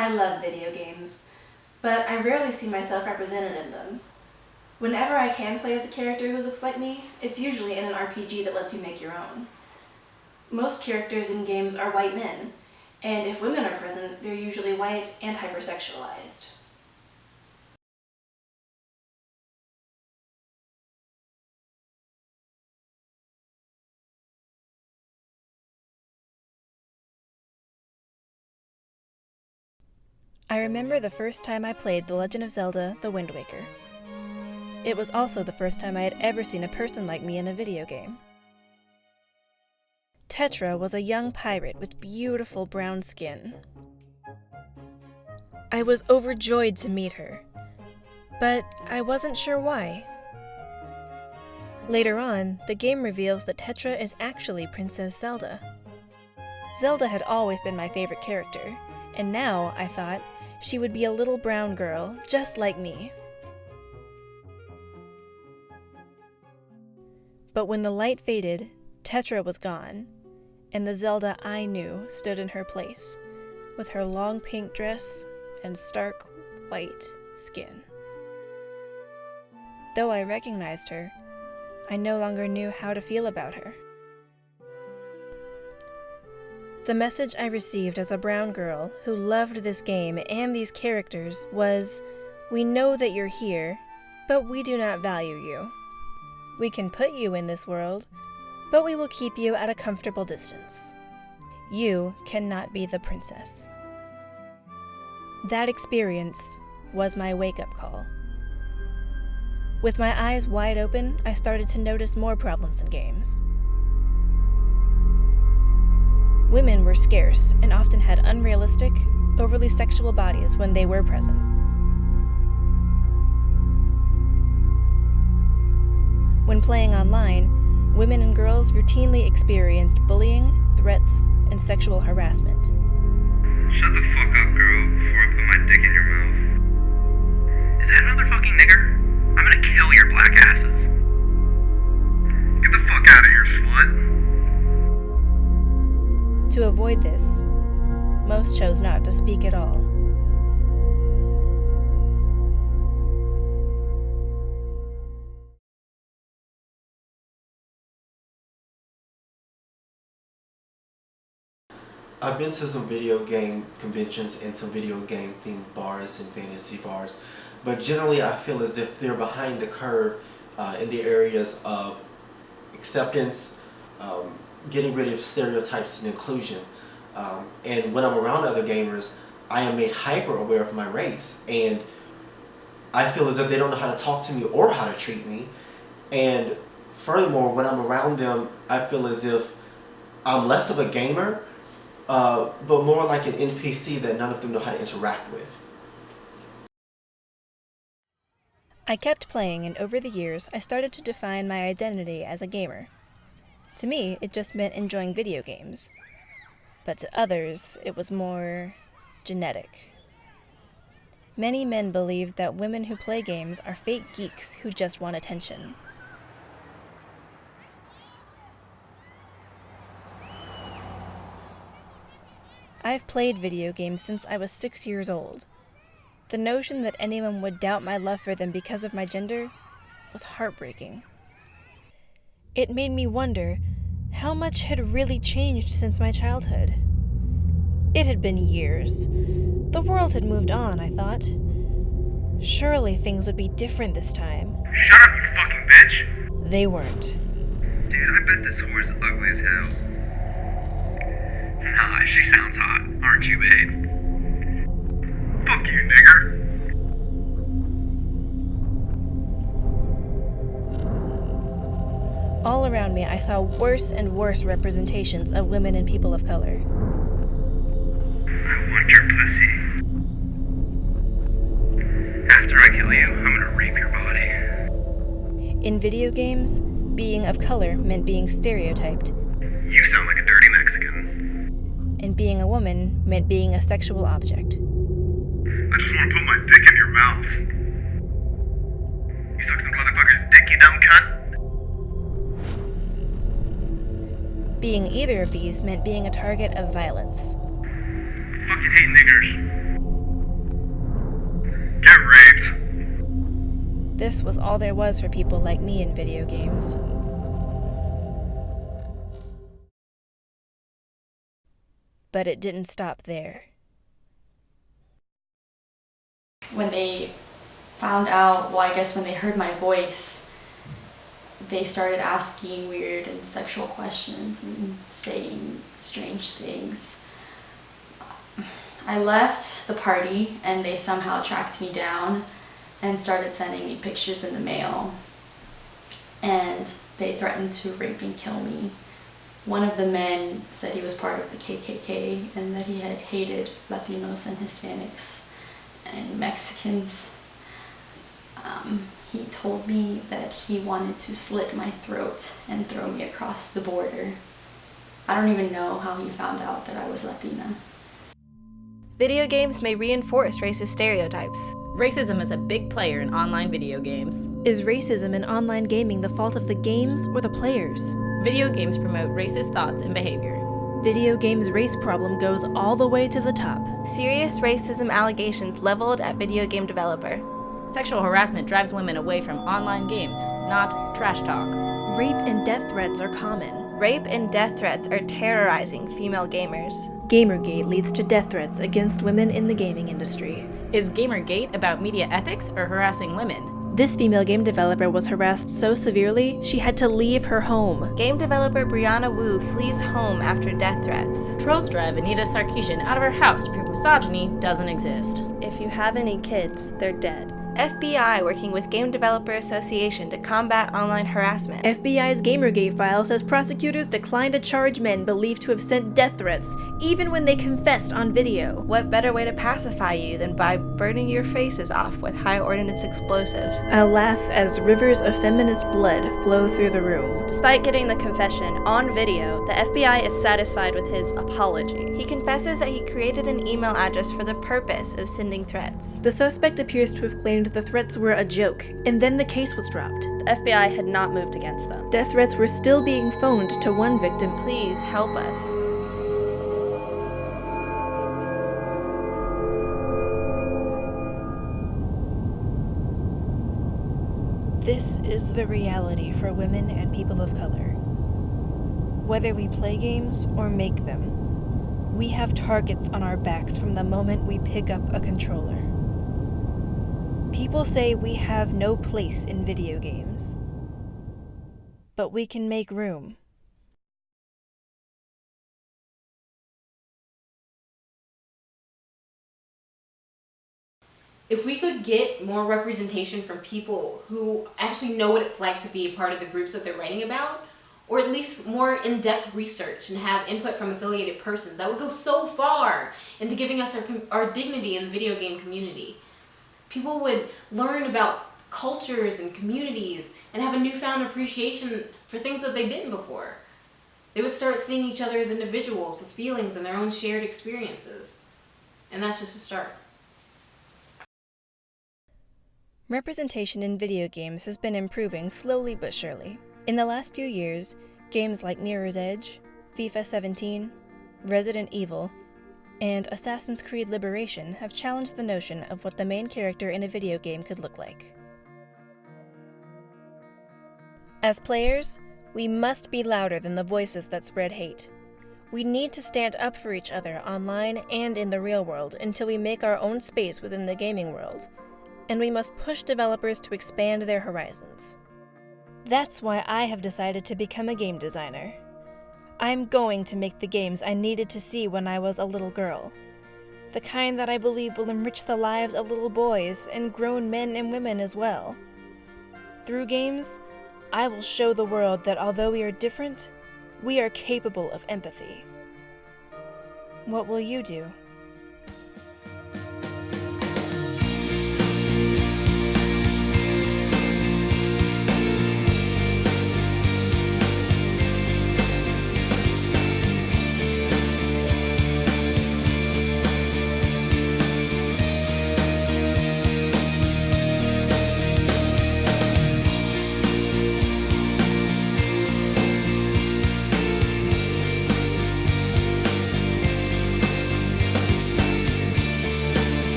I love video games, but I rarely see myself represented in them. Whenever I can play as a character who looks like me, it's usually in an RPG that lets you make your own. Most characters in games are white men, and if women are present, they're usually white and hypersexualized. I remember the first time I played The Legend of Zelda: The Wind Waker. It was also the first time I had ever seen a person like me in a video game. Tetra was a young pirate with beautiful brown skin. I was overjoyed to meet her, but I wasn't sure why. Later on, the game reveals that Tetra is actually Princess Zelda. Zelda had always been my favorite character, and now, I thought, she would be a little brown girl, just like me. But when the light faded, Tetra was gone, and the Zelda I knew stood in her place, with her long pink dress and stark white skin. Though I recognized her, I no longer knew how to feel about her. The message I received as a brown girl who loved this game and these characters was, "We know that you're here, but we do not value you. We can put you in this world, but we will keep you at a comfortable distance. You cannot be the princess." That experience was my wake-up call. With my eyes wide open, I started to notice more problems in games. Women were scarce and often had unrealistic, overly sexual bodies when they were present. When playing online, women and girls routinely experienced bullying, threats, and sexual harassment. Shut the fuck up, girl, before I put my dick in your mouth. Is that another fucking nigger? I'm gonna kill your black asses. Get the fuck out of here, slut. To avoid this, most chose not to speak at all. I've been to some video game conventions and some video game themed bars and fantasy bars, but generally I feel as if they're behind the curve in the areas of acceptance, getting rid of stereotypes and inclusion. And when I'm around other gamers, I am made hyper aware of my race, and I feel as if they don't know how to talk to me or how to treat me. And furthermore, when I'm around them, I feel as if I'm less of a gamer, but more like an NPC that none of them know how to interact with. I kept playing, and over the years, I started to define my identity as a gamer. To me, it just meant enjoying video games. But to others, it was more genetic. Many men believed that women who play games are fake geeks who just want attention. I've played video games since I was 6 years old. The notion that anyone would doubt my love for them because of my gender was heartbreaking. It made me wonder how much had really changed since my childhood. It had been years. The world had moved on, I thought. Surely things would be different this time. Shut up, you fucking bitch! They weren't. Dude, I bet this whore's ugly as hell. Nah, she sounds hot, aren't you, babe? Fuck you, nigger! All around me, I saw worse and worse representations of women and people of color. I want your pussy. After I kill you, I'm gonna rape your body. In video games, being of color meant being stereotyped, You sound like a dirty Mexican. and being a woman meant being a sexual object. I just wanna put my dick in your mouth. You suck some motherfucker's dick, you dumb cunt. Being either of these meant being a target of violence. Fucking hate niggers. This was all there was for people like me in video games. But it didn't stop there. When they found out, well, I guess when they heard my voice, they started asking weird and sexual questions and saying strange things. I left the party and they somehow tracked me down and started sending me pictures in the mail. And they threatened to rape and kill me. One of the men said he was part of the KKK and that he had hated Latinos and Hispanics and Mexicans. He told me that he wanted to slit my throat and throw me across the border. I don't even know how he found out that I was Latina. Video games may reinforce racist stereotypes. Racism is a big player in online video games. Is racism in online gaming the fault of the games or the players? Video games promote racist thoughts and behavior. Video games' race problem goes all the way to the top. Serious racism allegations leveled at video game developer. Sexual harassment drives women away from online games, not trash talk. Rape and death threats are common. Rape and death threats are terrorizing female gamers. Gamergate leads to death threats against women in the gaming industry. Is Gamergate about media ethics or harassing women? This female game developer was harassed so severely, she had to leave her home. Game developer Brianna Wu flees home after death threats. Trolls drive Anita Sarkeesian out of her house to prove misogyny doesn't exist. If you have any kids, they're dead. FBI working with Game Developer Association to combat online harassment. FBI's Gamergate file says prosecutors declined to charge men believed to have sent death threats, even when they confessed on video. What better way to pacify you than by burning your faces off with high-ordnance explosives? A laugh as rivers of feminist blood flow through the room. Despite getting the confession on video, the FBI is satisfied with his apology. He confesses that he created an email address for the purpose of sending threats. The suspect appears to have claimed the threats were a joke, and then the case was dropped. The FBI had not moved against them. Death threats were still being phoned to one victim. Please help us. This is the reality for women and people of color. Whether we play games or make them, we have targets on our backs from the moment we pick up a controller. People say we have no place in video games, but we can make room. If we could get more representation from people who actually know what it's like to be a part of the groups that they're writing about, or at least more in-depth research and have input from affiliated persons, that would go so far into giving us our dignity in the video game community. People would learn about cultures and communities and have a newfound appreciation for things that they didn't before. They would start seeing each other as individuals with feelings and their own shared experiences. And that's just a start. Representation in video games has been improving slowly but surely. In the last few years, games like Mirror's Edge, FIFA 17, Resident Evil, and Assassin's Creed Liberation have challenged the notion of what the main character in a video game could look like. As players, we must be louder than the voices that spread hate. We need to stand up for each other online and in the real world until we make our own space within the gaming world, and we must push developers to expand their horizons. That's why I have decided to become a game designer. I'm going to make the games I needed to see when I was a little girl. The kind that I believe will enrich the lives of little boys and grown men and women as well. Through games, I will show the world that although we are different, we are capable of empathy. What will you do?